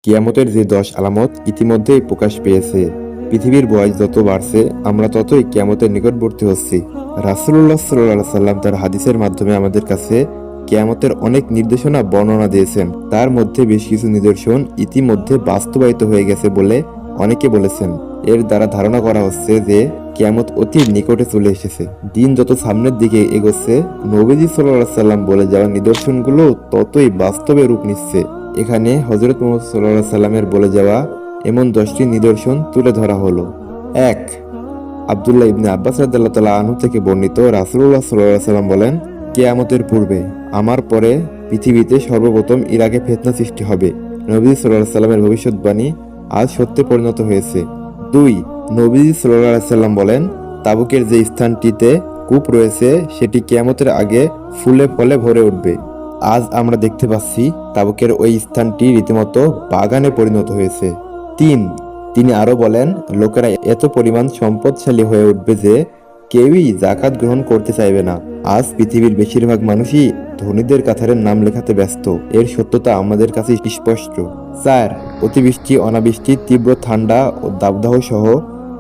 কিয়ামতের যে 10 আলামত ইতিমধ্যেই প্রকাশ পেয়েছে। পৃথিবীর বয়স যত বাড়ছে আমরা ততই কিয়ামতের নিকটবর্তী হচ্ছি। রাসূলুল্লাহ সাল্লাল্লাহু সাল্লাম তার হাদিসের মাধ্যমে আমাদের কাছে কিয়ামতের অনেক নির্দেশনা বর্ণনা দিয়েছেন। তার মধ্যে বেশ কিছু নিদর্শন ইতিমধ্যে বাস্তবায়িত হয়ে গেছে বলে অনেকে বলেছেন। এর দ্বারা ধারণা করা হচ্ছে যে কিয়ামত অতি নিকটে চলে এসেছে। দিন যত সামনের দিকে এগোচ্ছে, নবীজি সাল্লাল্লাহু আলাইহি সাল্লাম বলে যাওয়া নিদর্শনগুলো ততই বাস্তবে রূপ নিচ্ছে। এখানে হযরত মুহাম্মদ সাল্লাল্লাহু আলাইহি সাল্লামের বলে যাওয়া এমন 10টি নিদর্শন তুলে ধরা হলো। 1. আব্দুল্লাহ ইবনে আব্বাস রাদিয়াল্লাহু তাআলা আনহু থেকে বর্ণিত, রাসূলুল্লাহ সাল্লাল্লাহু আলাইহি সাল্লাম বলেন, কিয়ামতের পূর্বে আমার পরে পৃথিবীতে সর্বপ্রথম ইরাকে ফিতনা সৃষ্টি হবে। নবী সাল্লাল্লাহু আলাইহি সাল্লামের ভবিষ্যৎবাণী আজ সত্যে পরিণত হয়েছে। 2. নবীজি সাল্লাল্লাহু আলাইহি সাল্লাম বলেন, তাবুকের যে স্থানটিতে কূপ রয়েছে সেটি কিয়ামতের আগে ফুলে ফলে ভরে উঠবে। আজ আমরা দেখতে পাচ্ছি তাবুকের ওই স্থানটি রীতিমতো বাগানে পরিণত হয়েছে। 3. তিনি আরো বলেন, লোকেরা এত পরিমাণ সম্পদশালী হয়ে উঠবে যে কেউই যাকাত গ্রহণ করতে চাইবে না। আজ পৃথিবীর বেশিরভাগ মানুষই ধনীদের কাতারে নাম লেখাতে ব্যস্ত। এর সত্যতা আমাদের কাছে স্পষ্ট। 4. অতিবৃষ্টি, অনাবৃষ্টি, তীব্র ঠান্ডা ও দাবদাহ সহ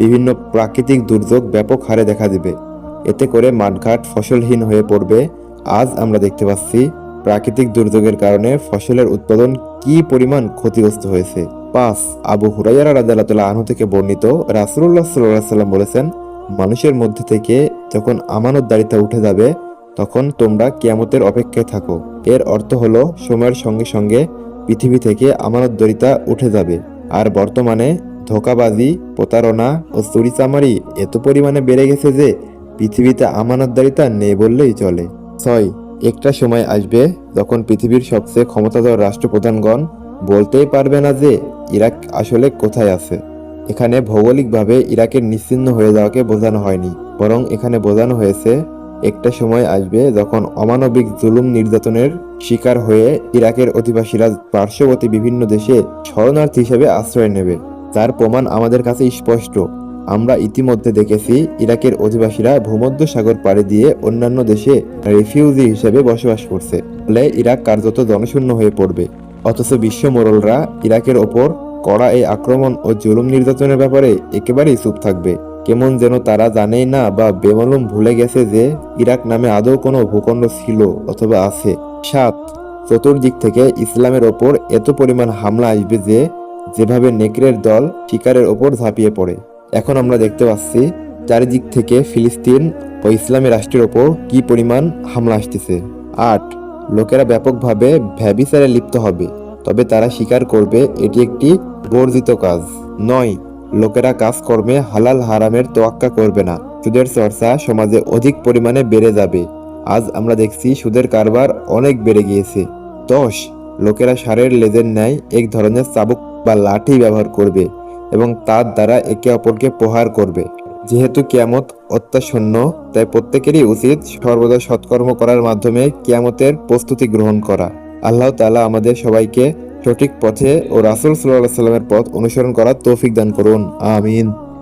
বিভিন্ন প্রাকৃতিক দুর্যোগ ব্যাপক হারে দেখা দেবে। এতে করে মাঠঘাট ফসলহীন হয়ে পড়বে। আজ আমরা দেখতে পাচ্ছি প্রাকৃতিক দুর্যোগের কারণে ফসলের উৎপাদন কি পরিমাণ ক্ষতিগ্রস্ত হয়েছে। 5. আবু হুরায়রা রাদিয়াল্লাহু তাআলা আনহু থেকে বর্ণিত, রাসূলুল্লাহ সাল্লাল্লাহু আলাইহি সাল্লাম বলেছেন, মানুষের মধ্যে থেকে যখন আমানতদারিতা উঠে যাবে তখন তোমরা কিয়ামতের অপেক্ষায় থাকো। এর অর্থ হলো সময়ের সঙ্গে সঙ্গে পৃথিবী থেকে আমানতদারিতা উঠে যাবে। আর বর্তমানে ধোঁকাবাজি, প্রতারণা ও চুরিচামারি এত পরিমাণে বেড়ে গেছে যে পৃথিবীতে আমানতদারিতা নেই বললেই চলে। 6. একটা সময় আসবে যখন পৃথিবীর সবচেয়ে ক্ষমতাধর রাষ্ট্রপ্রধানগণ বলতেই পারবে না যে ইরাক আসলে কোথায় আছে। এখানে ভৌগোলিকভাবে ইরাকের নিশ্চিহ্ন হয়ে যাওয়াকে বোঝানো হয়নি, বরং এখানে বোঝানো হয়েছে একটা সময় আসবে যখন অমানবিক জুলুম নির্যাতনের শিকার হয়ে ইরাকের অধিবাসীরা পার্শ্ববর্তী বিভিন্ন দেশে শরণার্থী হিসেবে আশ্রয় নেবে। যার প্রমাণ আমাদের কাছে স্পষ্ট। আমরা ইতিমধ্যে দেখেছি ইরাকের অধিবাসীরা ভূমধ্য সাগর পাড়ি দিয়ে অন্যান্য দেশে রিফিউজি হিসেবে বসবাস করছে। ফলে ইরাক কার্যত জনশূন্য হয়ে পড়বে। অথচ বিশ্ব মোড়লরা ইরাকের ওপর কড়া এই আক্রমণ ও জুলুম নির্যাতনের ব্যাপারে একেবারেই চুপ থাকবে। কেমন যেন তারা জানেই না বা বেমালুম ভুলে গেছে যে ইরাক নামে আদৌ কোনো ভূখণ্ড ছিল অথবা আছে। 7. চতুর্দিক থেকে ইসলামের ওপর এত পরিমাণ হামলা আসবে যে যেভাবে নেকড়ের দল শিকারের ওপর ঝাঁপিয়ে পড়ে। এখন আমরা দেখতে পাচ্ছি চারিদিক থেকে ফিলিস্তিন ও ইসলামী রাষ্ট্রের ওপর কি পরিমাণ হামলা আসতেছে। 8. লোকেরা ব্যাপকভাবে ব্যভিচারে লিপ্ত হবে, তবে তারা স্বীকার করবে এটি একটি বর্জিত কাজ। 9. লোকেরা কাজকর্মে হালাল হারামের তোয়াক্কা করবে না। সুদের চর্চা সমাজে অধিক পরিমাণে বেড়ে যাবে। আজ আমরা দেখছি সুদের কারবার অনেক বেড়ে গিয়েছে। 10. লোকেরা ষাঁড়ের লেজের ন্যায় এক ধরনের চাবুক বা লাঠি ব্যবহার করবে এবং তার দ্বারা একে অপরকে প্রহার করবে। যেহেতু কিয়ামত অত্যাসন্ন, তাই প্রত্যেকেরই উচিত সর্বদা সৎকর্ম করার মাধ্যমে কিয়ামতের প্রস্তুতি গ্রহণ করা। আল্লাহ তাআলা আমাদের সবাইকে সঠিক পথে ও রাসূল সাল্লাল্লাহু আলাইহি সাল্লামের পথ অনুসরণ করার তৌফিক দান করুন। আমিন।